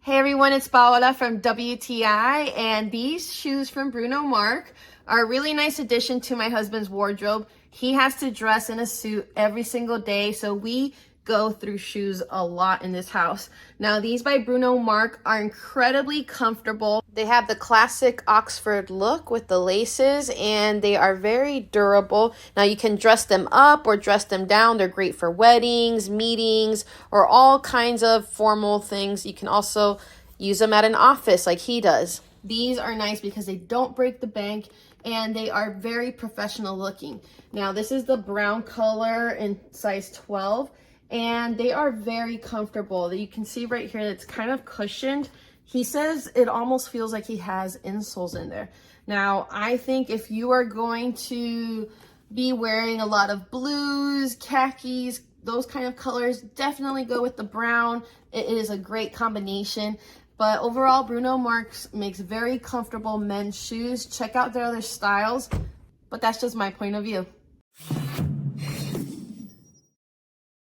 Hey everyone, it's Paola from WTI, and these shoes from Bruno Marc are a really nice addition to my husband's wardrobe. He has to dress in a suit every single day, so we go through shoes a lot in this house. Now these by Bruno Marc are incredibly comfortable. They have the classic Oxford look with the laces, and they are very durable. Now you can dress them up or dress them down. They're great for weddings, meetings, or all kinds of formal things. You can also use them at an office like he does. These are nice because they don't break the bank and they are very professional looking. Now this is the brown color in size 12. And they are very comfortable. You can see right here, it's kind of cushioned. He says it almost feels like he has insoles in there. Now, I think if you are going to be wearing a lot of blues, khakis, those kind of colors, definitely go with the brown. It is a great combination. But overall, Bruno Marc makes very comfortable men's shoes. Check out their other styles, but that's just my point of view.